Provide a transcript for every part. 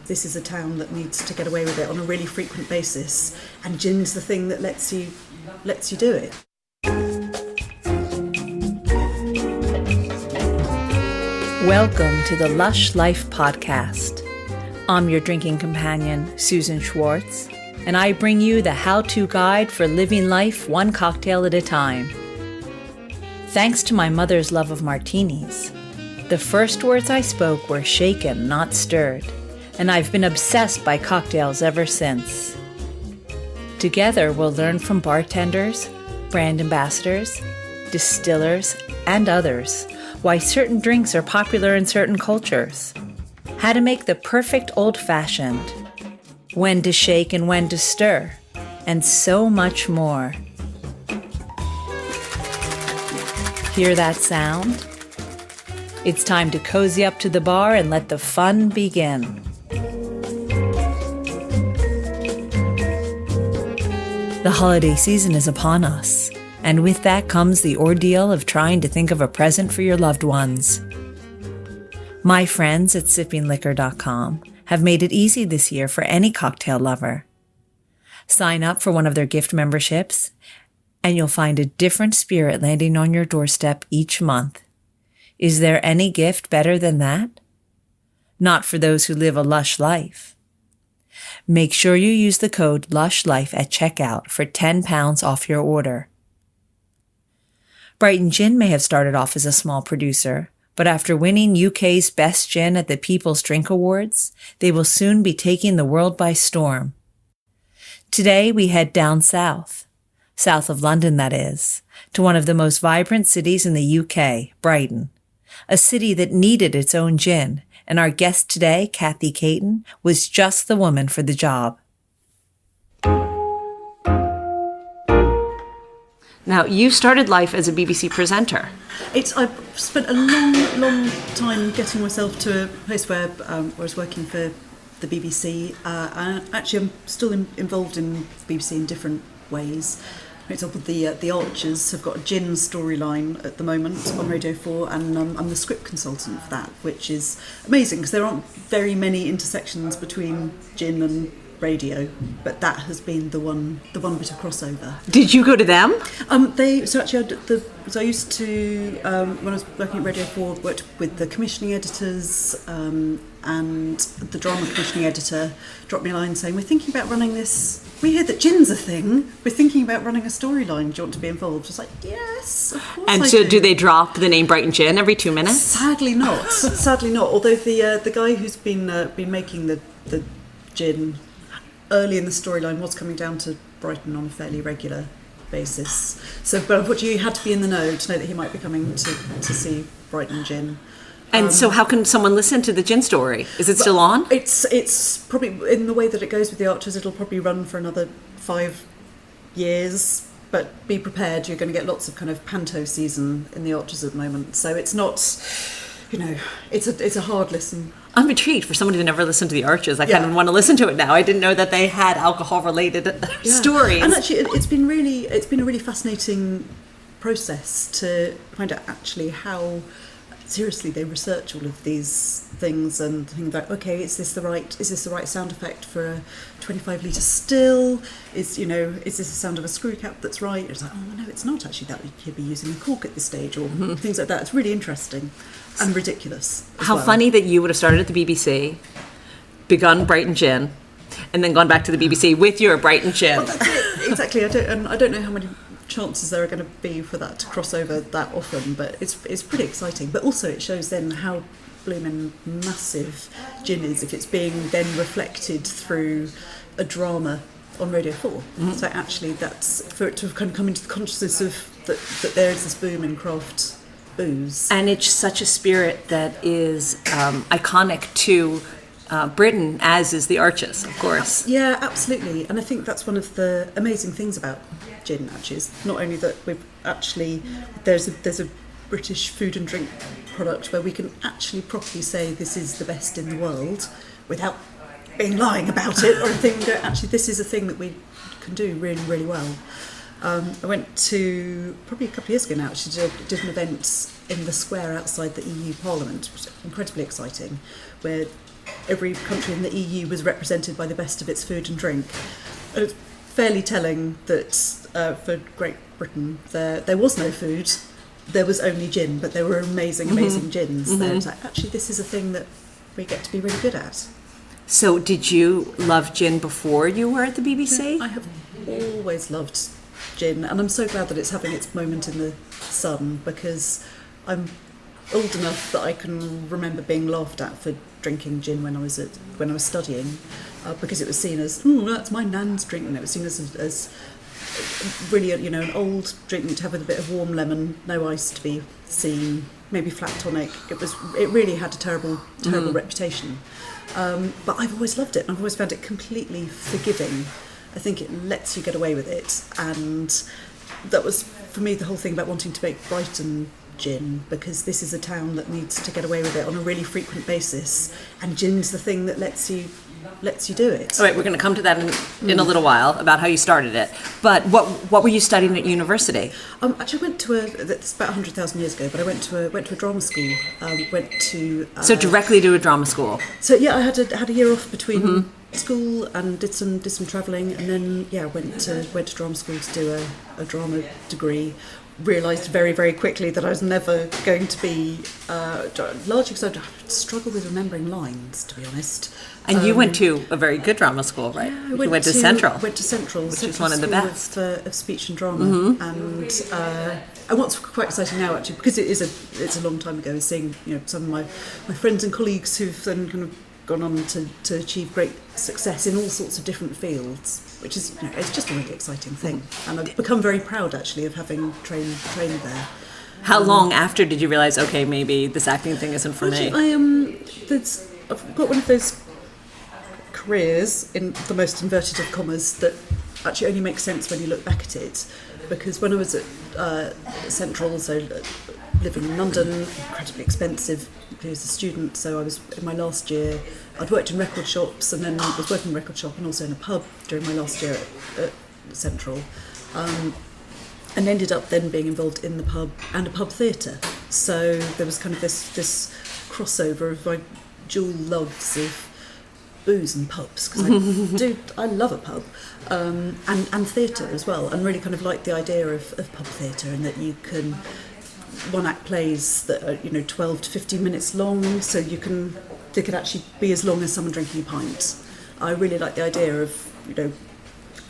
this is a town that needs to get away with it on a really frequent basis, and gin's the thing that lets you do it. Welcome to the Lush Life podcast. I'm your drinking companion, Susan Schwartz, and I bring you the how-to guide for living life one cocktail at a time. Thanks to my mother's love of martinis, the first words I spoke were shaken, not stirred, and I've been obsessed by cocktails ever since. Together, we'll learn from bartenders, brand ambassadors, distillers, and others why certain drinks are popular in certain cultures, how to make the perfect old-fashioned, when to shake and when to stir, and so much more. Hear that sound? It's time to cozy up to the bar and let the fun begin. The holiday season is upon us, and with that comes the ordeal of trying to think of a present for your loved ones. My friends at sippingliquor.com have made it easy this year for any cocktail lover. Sign up for one of their gift memberships, and you'll find a different spirit landing on your doorstep each month. Is there any gift better than that? Not for those who live a lush life. Make sure you use the code LUSHLIFE at checkout for £10 off your order. Brighton Gin may have started off as a small producer, but after winning UK's Best Gin at the People's Drink Awards, they will soon be taking the world by storm. Today we head down south of London that is, to one of the most vibrant cities in the UK, Brighton, a city that needed its own gin, and our guest today, Caton, was just the woman for the job. Now, you started life as a BBC presenter. I've spent a long time getting myself to a place where I was working for the BBC, and actually I'm still involved in the BBC in different ways. For example, the Archers have got a gin storyline at the moment on Radio 4, and I'm the script consultant for that, which is amazing because there aren't very many intersections between gin and radio, but that has been the one bit of crossover. Did you go to them? I used to when I was working at Radio 4, worked with the commissioning editors, and the drama commissioning editor dropped me a line saying, "We're thinking about running this. We hear that gin's a thing. We're thinking about running a storyline. Do you want to be involved?" I was like, "Yes, of course." And I so, do they drop the name Brighton Gin every 2 minutes? Sadly not. Sadly not. Although the guy who's been making the gin early in the storyline was coming down to Brighton on a fairly regular basis. So, but unfortunately, you had to be in the know to know that he might be coming to see Brighton Gin. And so how can someone listen to the gin story? Is it still on? It's probably, in the way that it goes with the Archers, it'll probably run for another 5 years. But be prepared, you're going to get lots of kind of panto season in the Archers at the moment. So it's not, it's a hard listen. I'm intrigued. For somebody who never listened to the Archers, I kind of want to listen to it now. I didn't know that they had alcohol-related stories. And actually, it's been a really fascinating process to find out actually how seriously they research all of these things and think about, okay, is this the right sound effect for a 25-litre still? Is this the sound of a screw cap that's right? It's like, oh no, it's not actually, that he'd be using a cork at this stage, or things like that. It's really interesting and ridiculous. How funny that you would have started at the BBC, begun Brighton Gin, and then gone back to the BBC with your Brighton Gin. Well, that's it. Exactly. I don't know how many chances there are going to be for that to cross over that often, but it's pretty exciting. But also it shows then how blooming massive gin is if it's being then reflected through a drama on Radio 4. Mm-hmm. So actually that's for it to have kind of come into the consciousness of that there is this boom in craft booze. And it's such a spirit that is iconic to Britain, as is the Archers, of course. Yeah, absolutely. And I think that's one of the amazing things about gin, actually, is not only that we've actually there's a British food and drink product where we can actually properly say this is the best in the world without being lying about it or anything. Actually, this is a thing that we can do really, really well. I went to, probably a couple of years ago now, actually did an event in the square outside the EU Parliament, which was incredibly exciting, where every country in the EU was represented by the best of its food and drink. And it's fairly telling that for Great Britain there was no food, there was only gin, but there were amazing gins. There. It's like, actually, this is a thing that we get to be really good at. So did you love gin before you were at the BBC? I have always loved gin, and I'm so glad that it's having its moment in the sun, because I'm old enough that I can remember being laughed at for drinking gin when I was studying, because it was seen as, that's my nan's drink, and it was seen as really, an old drink to have with a bit of warm lemon, no ice to be seen, maybe flat tonic. It really had a terrible reputation. But I've always loved it, and I've always found it completely forgiving. I think it lets you get away with it, and that was, for me, the whole thing about wanting to make Brighton Gin, because this is a town that needs to get away with it on a really frequent basis, and gin's the thing that lets you do it. All right, we're going to come to that in a little while, about how you started it. But what were you studying at university? Actually, I went to it's about 100,000 years ago, but I went to a drama school. So directly to a drama school. So yeah, I had a year off between school and did some travelling, and then went to drama school to do a drama degree. Realised very, very quickly that I was never going to be, largely because I struggle with remembering lines, to be honest. And you went to a very good drama school, right? Yeah, you went to Central. Went to Central, which is one of the best. Of speech and drama. And what's quite exciting now, actually, because it's a long time ago, is seeing some of my friends and colleagues who've then kind of gone on to achieve great success in all sorts of different fields, which is it's just a really exciting thing, and I've become very proud actually of having trained there. How long after did you realise, okay, maybe this acting thing isn't for me? I've got one of those careers, in the most inverted of commas, that actually only makes sense when you look back at it, because when I was at Central, so living in London, incredibly expensive as a student, so I was in my last year, I'd worked in record shops, and then I was working in a record shop and also in a pub during my last year at Central, and ended up then being involved in the pub and a pub theatre. So there was kind of this crossover of my dual loves of booze and pubs, because I love a pub, and theatre as well, and really kind of like the idea of pub theatre, and that you can one-act plays that are 12 to 15 minutes long, so they could actually be as long as someone drinking a pint. I really like the idea of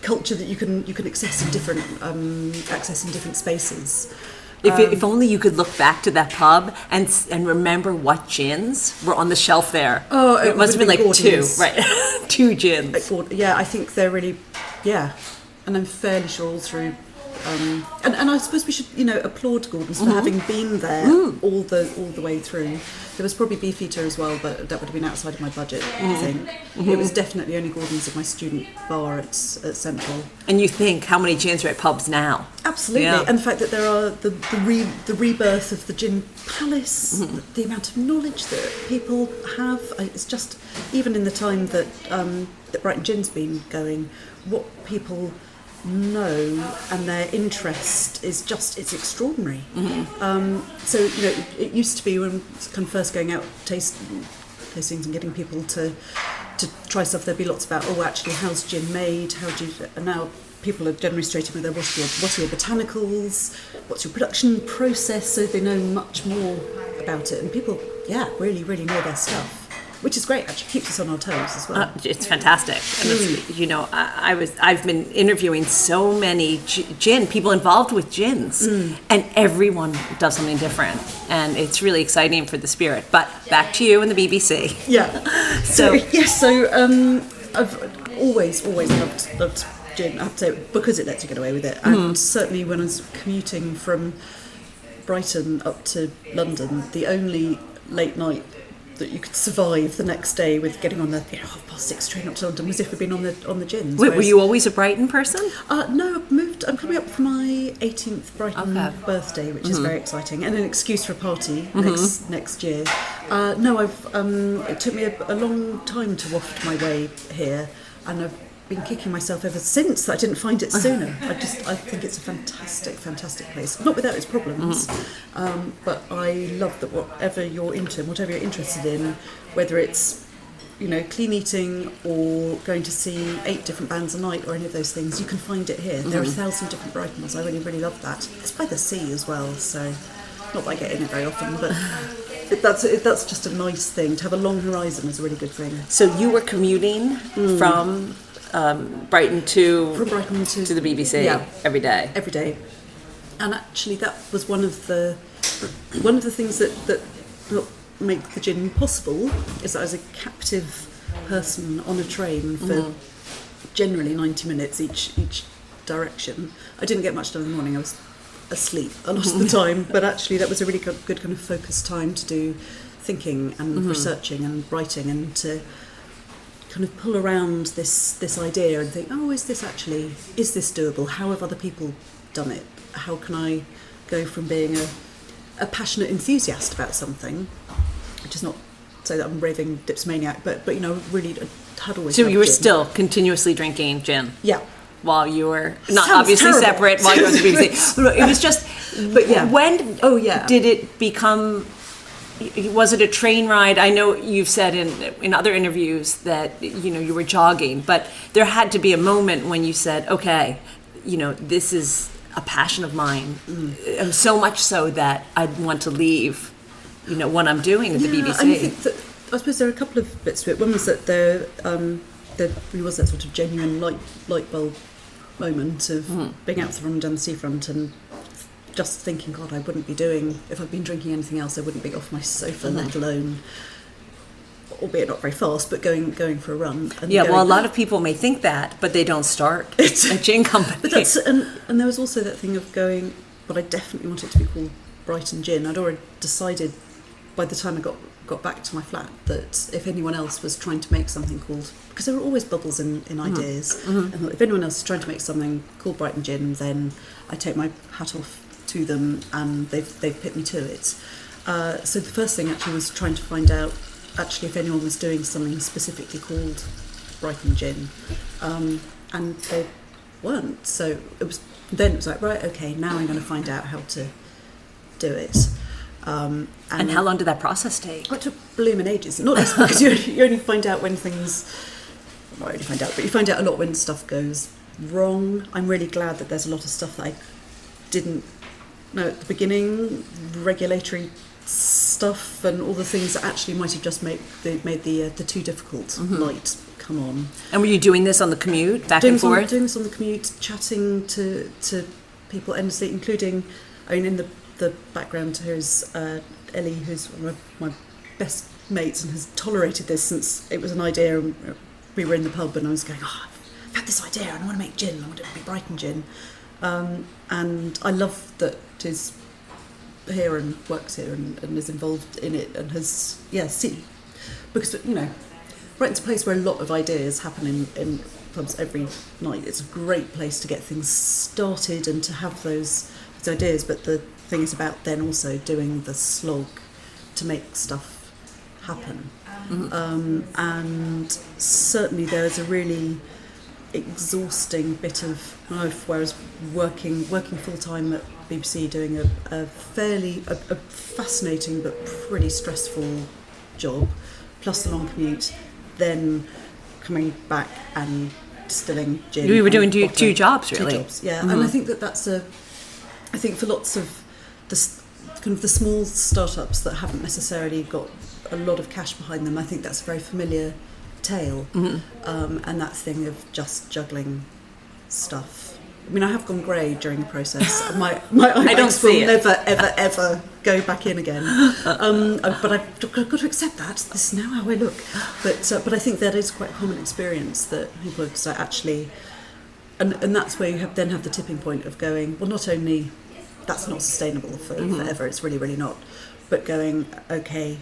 culture that you can access in different spaces. If only you could look back to that pub and remember what gins were on the shelf there. Oh, it must have been like Gordon's. 2, right? 2 gins. Yeah, I think they're really, and I'm fairly sure all through. And I suppose we should, applaud Gordon's for having been there all the way through. There was probably Beefeater as well, but that would have been outside of my budget, I think. It was definitely only Gordon's at my student bar at Central. And you think, how many gins are at pubs now? Absolutely, Yeah. and the fact that there are the rebirth of the Gin Palace, the amount of knowledge that people have, it's just, even in the time that Brighton Gin's been going, what people know and their interest is it's extraordinary. So it used to be, when kind of first going out tastings and getting people to try stuff, there'd be lots about, actually, how's gin made, and now people are demonstrating with their what are your botanicals, what's your production process, so they know much more about it, and people really, really know their stuff, which is great. Actually keeps us on our toes as well. It's fantastic. And I've been interviewing so many gin people involved with gins, and everyone does something different, and it's really exciting for the spirit. But back to you and the BBC. Yeah. So I've always loved gin, I have to say, because it lets you get away with it, and certainly when I was commuting from Brighton up to London, the only late night that you could survive the next day with getting on the 6:30 train up to London was if we'd been on the gins. Were you always a Brighton person? No, I've moved. I'm coming up for my 18th Brighton birthday, which is very exciting, and an excuse for a party next year. No, it took me a long time to waft my way here, and I've been kicking myself ever since that I didn't find it sooner. I think it's a fantastic place. Not without its problems, but I love that whatever you're into and whatever you're interested in, whether it's clean eating or going to see 8 different bands a night or any of those things, you can find it here. There are 1,000 different Brightons. I really, really love that. It's by the sea as well, so not that I get in it very often, but that's just a nice thing. To have a long horizon is a really good thing. So you were commuting from Brighton to the BBC every day. Every day, and actually that was one of the things that make the gin possible, is that I was a captive person on a train for generally 90 minutes each direction. I didn't get much done in the morning. I was asleep a lot of the time, but actually that was a really good kind of focused time to do thinking and researching and writing, and to kind of pull around this idea and think, is this doable? How have other people done it? How can I go from being a passionate enthusiast about something, which is not so that I'm raving dipsomaniac, but really had always. So you were gin. Still continuously drinking gin? Yeah. While you were not Sounds obviously terrible. separate while you were on the BBC. It was just, But yeah. When did it become, was it a train ride? I know you've said in other interviews that, you were jogging, but there had to be a moment when you said, okay, this is a passion of mine, so much so that I'd want to leave, what I'm doing at the BBC. And I suppose there are a couple of bits to it. One was that there really was that sort of genuine light bulb moment of being out from down the seafront and just thinking, God, I wouldn't be doing, if I'd been drinking anything else, I wouldn't be off my sofa, let alone, albeit not very fast, but going for a run. And a lot of people may think that, but they don't start a gin company. But that's, and there was also that thing of going, but I definitely want it to be called Brighton Gin. I'd already decided by the time I got back to my flat that if anyone else was trying to make something called, because there were always bubbles in ideas, and if anyone else is trying to make something called Brighton Gin, then I take my hat off to them, and they've put me to it. So the first thing actually was trying to find out if anyone was doing something specifically called Brighton Gin, and they weren't. So it was like, right, okay, now I'm going to find out how to do it. And how long did that process take? It took blooming ages. Not least because you only find out when things, not only find out, but you find out a lot when stuff goes wrong. I'm really glad that there's a lot of stuff that I didn't know at the beginning, regulatory stuff and all the things that actually might have just made the too difficult light come on. And were you doing this on the commute, back and forth? Doing this on the commute, chatting to people endlessly, including, in the background here is Ellie, who's one of my best mates and has tolerated this since it was an idea. And we were in the pub and I was going, I've had this idea and I want to make gin. I want it to be Brighton Gin. And I love that she's here and works here and is involved in it and has, seen. Because, Brighton's a place where a lot of ideas happen in pubs every night. It's a great place to get things started and to have those ideas, but the thing is about then also doing the slog to make stuff happen. And certainly there is a really exhausting bit of life, whereas working full-time at BBC, doing a fascinating but pretty stressful job, plus the long commute, then coming back and distilling gin. We were doing two jobs, really. 2 jobs, yeah. And I think that's I think for lots of the small startups that haven't necessarily got a lot of cash behind them, I think that's a very familiar tale. And that thing of just juggling stuff. I have gone grey during the process. My eyes will never, ever go back in again. But I've got to accept that. This is now how I look. But I think that is quite a common experience that people have actually, and that's where you then have the tipping point of going, well, not only that's not sustainable forever, it's really, really not, but going, okay,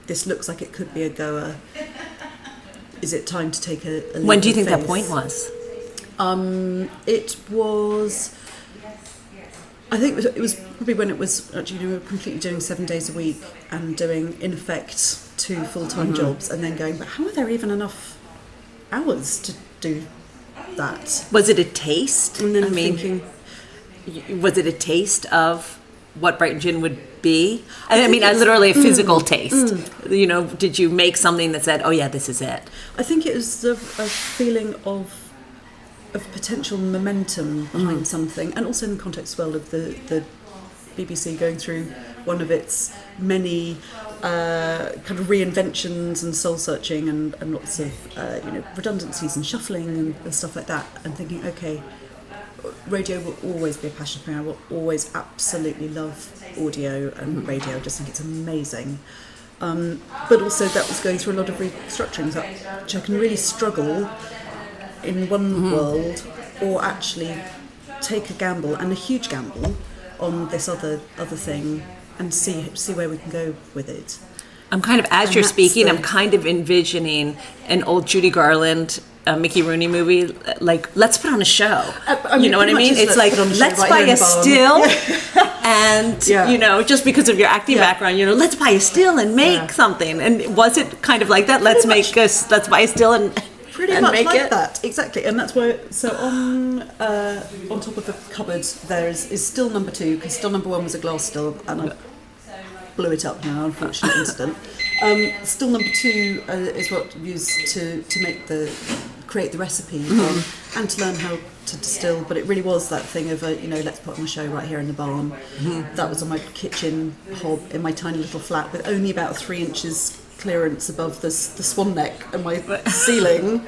this looks like it could be a goer. Is it time to take a leap? When do you think that point was? It was, I think it was probably when it was actually we were completely doing 7 days a week and doing, in effect, 2 full-time jobs, and then going, but how are there even enough hours to do that? Was it a taste? And then thinking, was it a taste of what Brighton Gin would be? I mean, literally a physical taste. You know, did you make something that said, "Oh yeah, this is it"? I think it was a feeling of potential momentum behind something, and also in the context as well of the BBC going through one of its many kind of reinventions and soul searching and lots of redundancies and shuffling and stuff like that, and thinking, okay, radio will always be a passion for me. I will always absolutely love audio and radio. I just think it's amazing. But also that was going through a lot of restructurings, which I can really struggle in one world, or actually take a gamble, and a huge gamble, on this other thing, and see where we can go with it. I'm kind of, as you're speaking, I'm kind of envisioning an old Judy Garland, Mickey Rooney movie, like, let's put on a show. You know what I mean? It's like, let's buy a still, and, you know, just because of your acting background, you know, let's buy a still and make something. And was it kind of like that? Let's buy a still and pretty much make like that, exactly. And that's why, so on top of the cupboard there is still number 2, because still number 1 was a glass still, and I blew it up now, unfortunate incident. Still number 2 is what we used to create the recipe and to learn how to distill. But it really was that thing of let's put on a show right here in the barn. That was on my kitchen hob in my tiny little flat with only about 3 inches clearance above the swan neck and my ceiling.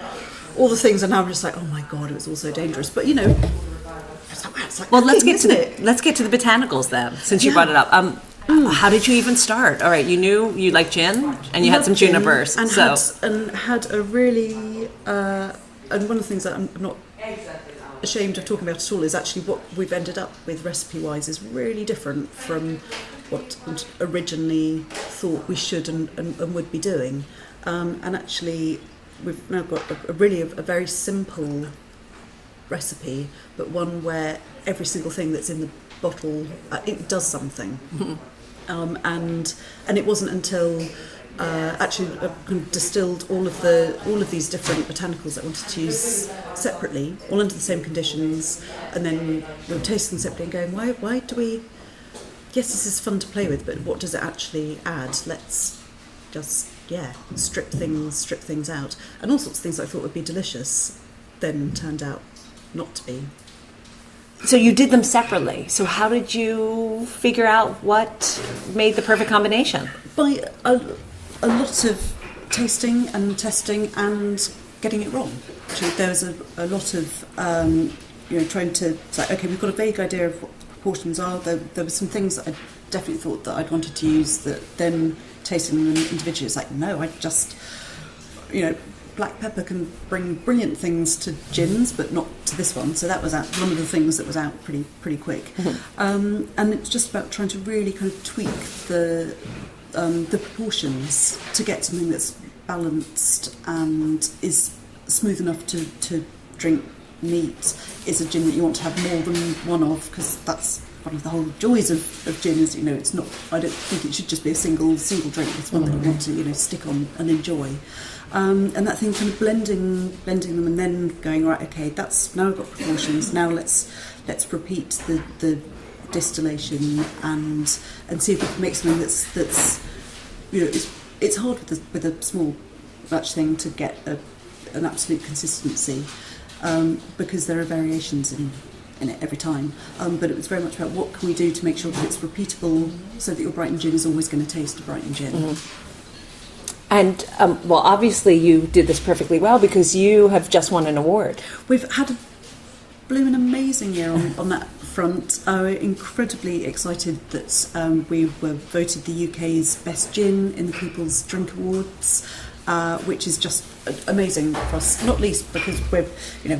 All the things, and now I'm just like, oh my god, it was all so dangerous. But it's like well, let's get to the botanicals then, since you brought it up. How did you even start? All right, you knew you liked gin, and you had some junipers, and had a really and one of the things that I'm not ashamed of talking about at all is actually what we've ended up with recipe-wise is really different from what originally thought we should and would be doing. And actually, we've now got a very simple recipe, but one where every single thing that's in the bottle, it does something. And it wasn't until actually distilled all of these different botanicals that I wanted to use separately, all under the same conditions, and then we were tasting separately and going, why do we? Yes, this is fun to play with, but what does it actually add? Let's just strip things out, and all sorts of things I thought would be delicious then turned out not to be. So you did them separately. So how did you figure out what made the perfect combination? By a lot of tasting and testing and getting it wrong. Actually, there was a lot of trying to say, okay, we've got a vague idea of what the proportions are. There were some things that I definitely thought that I'd wanted to use, that then tasting them individually, it's like, no, I just, black pepper can bring brilliant things to gins, but not to this one. So that was out, one of the things that was out pretty quick. And it's just about trying to really kind of tweak the proportions to get something that's balanced and is smooth enough to drink neat. Is a gin that you want to have more than one of, because that's one of the whole joys of gin is, it's not, I don't think it should just be a single drink. It's one that you want to, stick on and enjoy. And that thing kind of blending them and then going, right, okay, that's, now I've got proportions, now let's repeat the distillation and see if we can make something that's it's hard with a small batch thing to get an absolute consistency, because there are variations in it every time, but it was very much about what can we do to make sure that it's repeatable, so that your Brighton Gin is always going to taste a Brighton Gin. Mm-hmm. And, obviously you did this perfectly well, because you have just won an award. We've had a blooming amazing year on that front. We're incredibly excited that we were voted the UK's best gin in the People's Drink Awards, which is just amazing for us, not least because we're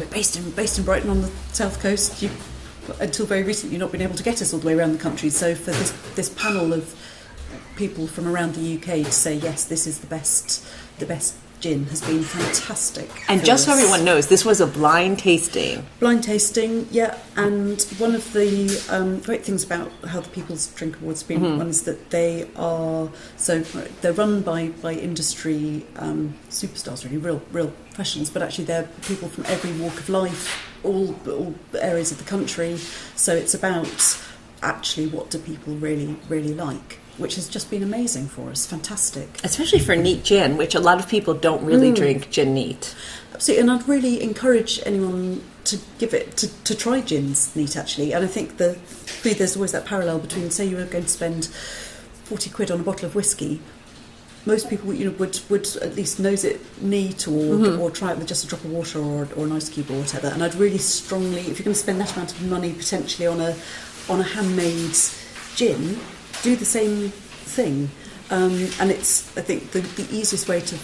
based in Brighton on the south coast. Until very recently, you've not been able to get us all the way around the country. So for this panel of people from around the UK to say, yes, this is the best gin, has been fantastic. And just so everyone knows, this was a blind tasting. Blind tasting, yeah. And one of the great things about how the People's Drink Awards have been, one is that they're run by industry superstars, really, real professionals, but actually they're people from every walk of life, all areas of the country. So it's about actually what do people really, really like, which has just been amazing for us. Fantastic. Especially for neat gin, which a lot of people don't really drink gin neat. Absolutely, and I'd really encourage anyone to give it, to try gins neat, actually. And I think there's always that parallel between, say you were going to spend 40 quid on a bottle of whiskey, most people would at least nose it neat or try it with just a drop of water or an ice cube or whatever. And I'd really strongly, if you're going to spend that amount of money potentially on a handmade gin, do the same thing. And it's, I think, the easiest way to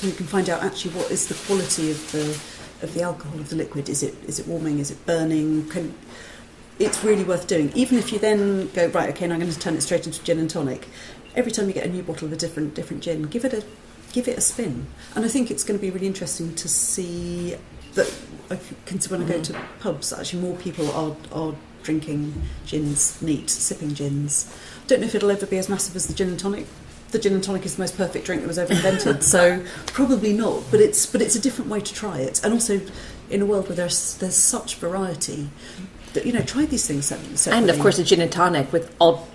you can find out actually what is the quality of the alcohol of the liquid. Is it warming? Is it burning? It's really worth doing. Even if you then go, right, okay, now I'm going to turn it straight into gin and tonic. Every time you get a new bottle of a different gin, give it a spin. And I think it's going to be really interesting to see that. I can see when I go to pubs, actually more people are drinking gins neat, sipping gins. Don't know if it'll ever be as massive as the gin and tonic. The gin and tonic is the most perfect drink that was ever invented, so probably not. But it's a different way to try it, and also in a world where there's such variety. That, try these things separately. And of course, a gin and tonic with all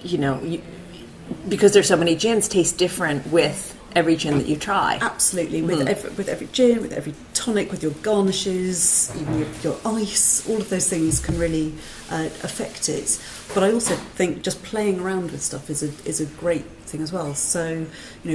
because there's so many gins, tastes different with every gin that you try. Absolutely, with every gin, with every tonic, with your garnishes, even your ice, all of those things can really affect it. But I also think just playing around with stuff is a great thing as well. So,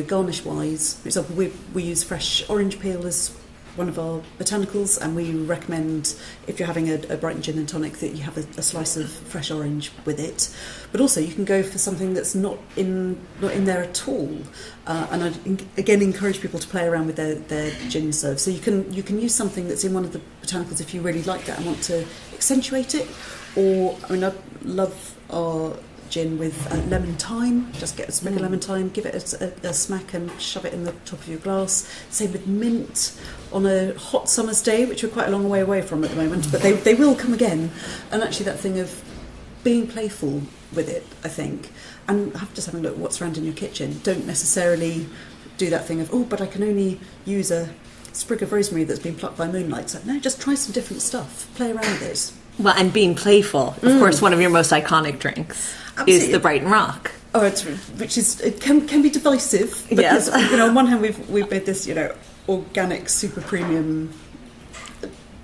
garnish wise, for example, we use fresh orange peel as one of our botanicals, and we recommend, if you're having a Brighton gin and tonic, that you have a slice of fresh orange with it. But also you can go for something that's not in there at all. And I'd again encourage people to play around with their gin serve. So you can use something that's in one of the botanicals if you really like that and want to accentuate it. Or, I love our gin with lemon thyme. Just get a sprig of lemon thyme, give it a smack and shove it in the top of your glass. Same with mint on a hot summer's day, which we're quite a long way away from at the moment, but they will come again. And actually that thing of being playful with it, I think, and just having a look at what's around in your kitchen. Don't necessarily do that thing of, but I can only use a sprig of rosemary that's been plucked by moonlight. So no, just try some different stuff, play around with it. Well, and being playful, of course, one of your most iconic drinks is the Brighton Rock. Oh, it can be divisive because on one hand we've made this organic super premium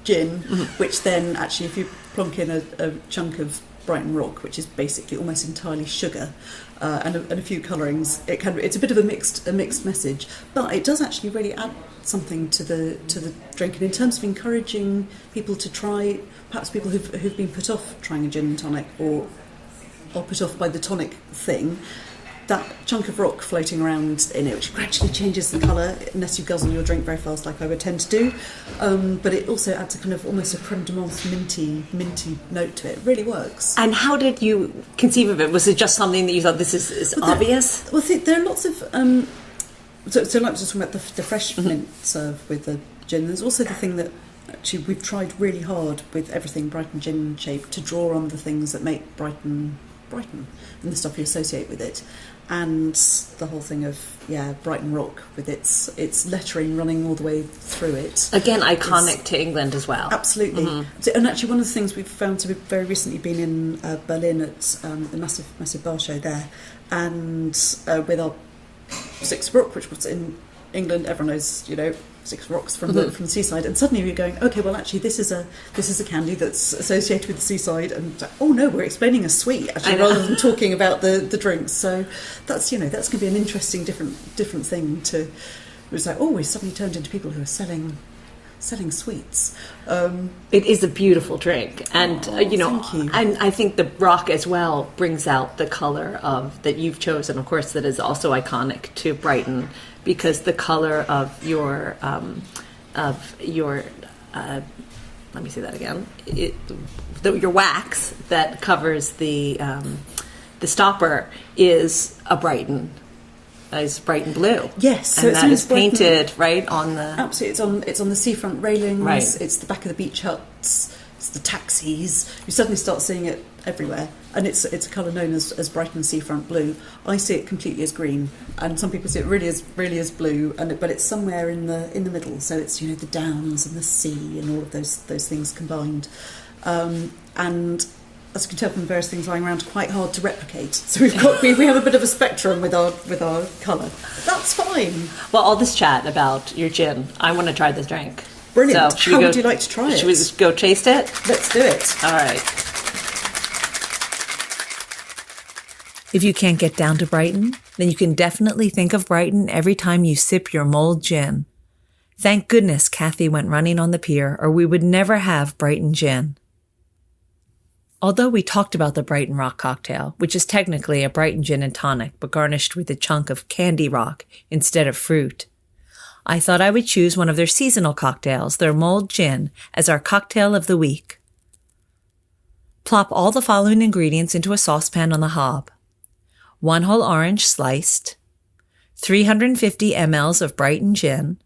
gin, which then actually if you plonk in a chunk of Brighton Rock, which is basically almost entirely sugar and a few colourings, it's a bit of a mixed message, but it does actually really add something to the drink. And in terms of encouraging people to try, perhaps people who've been put off trying a gin and tonic or put off by the tonic thing, that chunk of rock floating around in it, which gradually changes the colour, unless you guzzle your drink very fast like I would tend to do, but it also adds a kind of almost a creme de menthe minty note to it. It really works. And how did you conceive of it? Was it just something that you thought this is obvious? There are lots of so like just talking about the fresh mint serve with the gin. There's also the thing that actually we've tried really hard with everything Brighton gin shape to draw on the things that make Brighton and the stuff you associate with it. And the whole thing of Brighton Rock with its lettering running all the way through it. Again, iconic to England as well. Absolutely. So, and actually one of the things we've found, so we've very recently been in Berlin at the massive bar show there, and with our Six Rock, which was in England, everyone knows, Six Rocks from the seaside, and suddenly we're going, okay, well actually this is a candy that's associated with the seaside, and oh no, we're explaining a sweet actually rather than talking about the drinks. So that's that's going to be an interesting different thing to. It's like, we suddenly turned into people who are selling sweets. It is a beautiful drink, and thank you. And I think the rock as well brings out the colour that you've chosen, of course, that is also iconic to Brighton, because the colour of your let me say that again, your wax that covers the stopper is a Brighton. Is Brighton blue? Yes, so and that is painted right on the. Absolutely, it's on the seafront railings. Right. It's the back of the beach huts. It's the taxis. You suddenly start seeing it everywhere, and it's a colour known as Brighton seafront blue. I see it completely as green, and some people see it really as blue, but it's somewhere in the middle. So it's the downs and the sea and all of those things combined, and as you can tell from the various things lying around, quite hard to replicate. So we have a bit of a spectrum with our colour. That's fine. Well, all this chat about your gin, I want to try this drink. Brilliant. So, How would you like to try it? Should we just go taste it? Let's do it. All right. If you can't get down to Brighton, then you can definitely think of Brighton every time you sip your Mulled gin. Thank goodness Kathy went running on the pier, or we would never have Brighton Gin. Although we talked about the Brighton Rock cocktail, which is technically a Brighton gin and tonic, but garnished with a chunk of candy rock instead of fruit, I thought I would choose one of their seasonal cocktails, their Mulled Gin, as our cocktail of the week. Plop all the following ingredients into a saucepan on the hob. 1 whole orange sliced, 350 ml of Brighton Gin,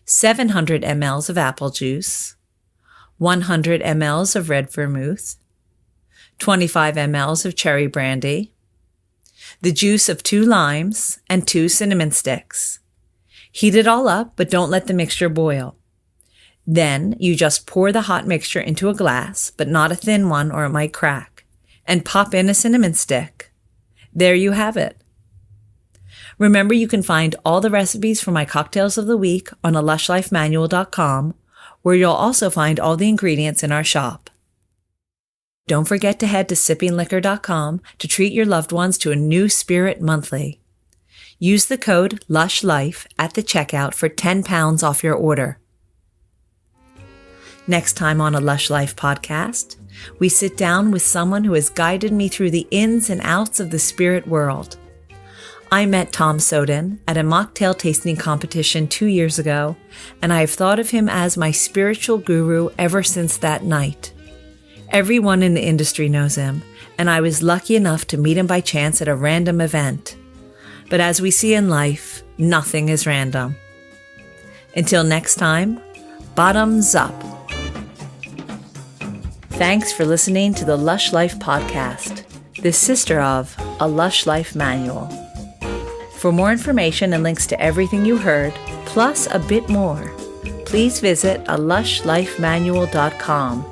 700 ml of apple juice, 100 ml of red vermouth, 25 ml of cherry brandy, the juice of 2 limes, and 2 cinnamon sticks. Heat it all up, but don't let the mixture boil. Then you just pour the hot mixture into a glass, but not a thin one or it might crack, and pop in a cinnamon stick. There you have it. Remember, you can find all the recipes for my cocktails of the week on lushlifemanual.com, where you'll also find all the ingredients in our shop. Don't forget to head to sippingliquor.com to treat your loved ones to a new spirit monthly. Use the code LUSHLIFE at the checkout for £10 off your order. Next time on a Lush Life podcast, we sit down with someone who has guided me through the ins and outs of the spirit world. I met Tom Soden at a mocktail tasting competition 2 years ago, and I have thought of him as my spiritual guru ever since that night. Everyone in the industry knows him, and I was lucky enough to meet him by chance at a random event. But as we see in life, nothing is random. Until next time, bottoms up. Thanks for listening to the Lush Life podcast, the sister of A Lush Life Manual. For more information and links to everything you heard, plus a bit more, please visit alushlifemanual.com.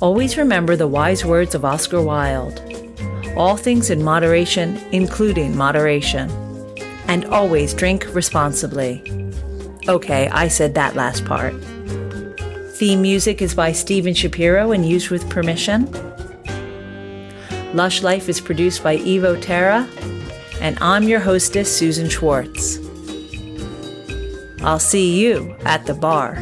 Always remember the wise words of Oscar Wilde. All things in moderation, including moderation. And always drink responsibly. Okay, I said that last part. Theme music is by Steven Shapiro and used with permission. Lush Life is produced by Terra, and I'm your hostess, Susan Schwartz. I'll see you at the bar.